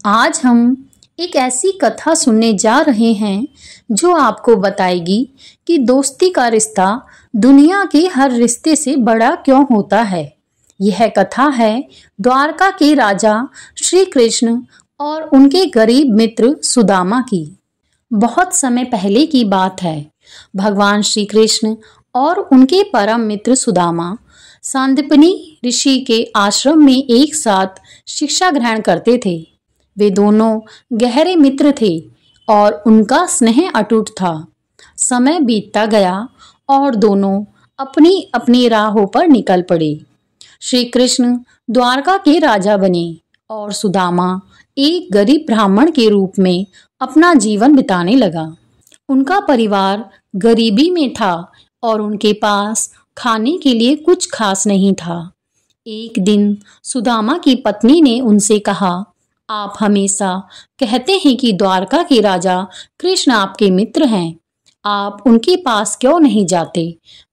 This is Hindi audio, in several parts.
आज हम एक ऐसी कथा सुनने जा रहे हैं जो आपको बताएगी कि दोस्ती का रिश्ता दुनिया के हर रिश्ते से बड़ा क्यों होता है। यह कथा है द्वारका के राजा श्री कृष्ण और उनके गरीब मित्र सुदामा की। बहुत समय पहले की बात है। भगवान श्री कृष्ण और उनके परम मित्र सुदामा सांदीपनि ऋषि के आश्रम में एक साथ शिक्षा ग्रहण करते थे। वे दोनों गहरे मित्र थे और उनका स्नेह अटूट था। समय बीतता गया और दोनों अपनी अपनी राहों पर निकल पड़े। श्री कृष्ण द्वारका के राजा बने और सुदामा एक गरीब ब्राह्मण के रूप में अपना जीवन बिताने लगा। उनका परिवार गरीबी में था और उनके पास खाने के लिए कुछ खास नहीं था। एक दिन सुदामा की पत्नी ने उनसे कहा, आप हमेशा कहते हैं कि द्वारका के राजा कृष्ण आपके मित्र हैं। आप उनके पास क्यों नहीं जाते?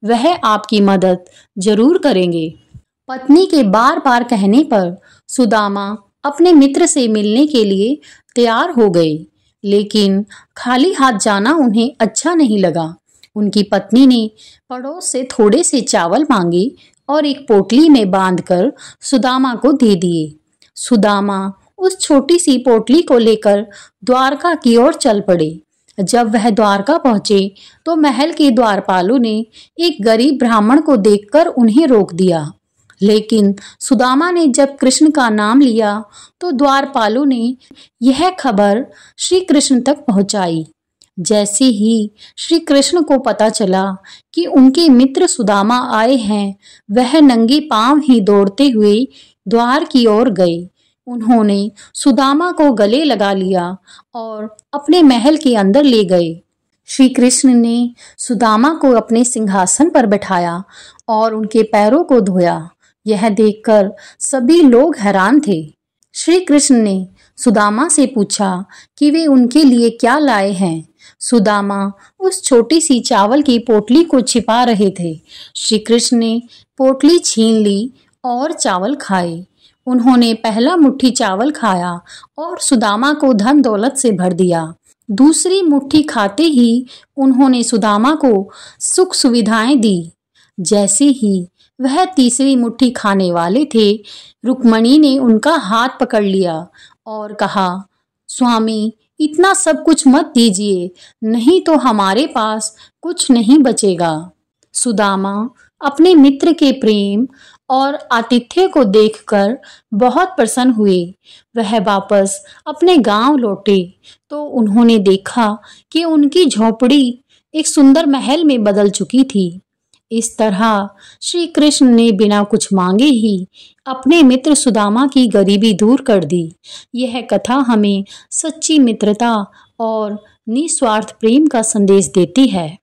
वह आपकी मदद जरूर करेंगे। पत्नी के बार बार कहने पर सुदामा अपने मित्र से मिलने के लिए तैयार हो गए, लेकिन खाली हाथ जाना उन्हें अच्छा नहीं लगा। उनकी पत्नी ने पड़ोस से थोड़े से चावल मांगे और एक पोटली में बांधकर सुदामा को दे दिए। सुदामा उस छोटी सी पोटली को लेकर द्वारका की ओर चल पड़े। जब वह द्वारका पहुंचे तो महल के द्वारपालों ने एक गरीब ब्राह्मण को देखकर उन्हें रोक दिया, लेकिन सुदामा ने जब कृष्ण का नाम लिया तो द्वारपालों ने यह खबर श्री कृष्ण तक पहुंचाई। जैसे ही श्री कृष्ण को पता चला कि उनके मित्र सुदामा आए हैं, वह नंगे पांव ही दौड़ते हुए द्वार की ओर गए। उन्होंने सुदामा को गले लगा लिया और अपने महल के अंदर ले गए। श्री कृष्ण ने सुदामा को अपने सिंहासन पर बैठाया और उनके पैरों को धोया। यह देखकर सभी लोग हैरान थे। श्री कृष्ण ने सुदामा से पूछा कि वे उनके लिए क्या लाए हैं। सुदामा उस छोटी सी चावल की पोटली को छिपा रहे थे। श्री कृष्ण ने पोटली छीन ली और चावल खाए। उन्होंने पहला मुट्ठी चावल खाया और सुदामा को धन दौलत से भर दिया। दूसरी मुट्ठी खाते ही उन्होंने सुदामा को सुख सुविधाएं दी। जैसे ही वह तीसरी मुट्ठी खाने वाले थे, रुक्मणी ने उनका हाथ पकड़ लिया और कहा, स्वामी, इतना सब कुछ मत दीजिए, नहीं तो हमारे पास कुछ नहीं बचेगा। सुदामा अपने मित्र के प्रेम और आतिथ्य को देखकर बहुत प्रसन्न हुए। वह वापस अपने गांव लौटे तो उन्होंने देखा कि उनकी झोपड़ी एक सुंदर महल में बदल चुकी थी। इस तरह श्री कृष्ण ने बिना कुछ मांगे ही अपने मित्र सुदामा की गरीबी दूर कर दी। यह कथा हमें सच्ची मित्रता और निस्वार्थ प्रेम का संदेश देती है।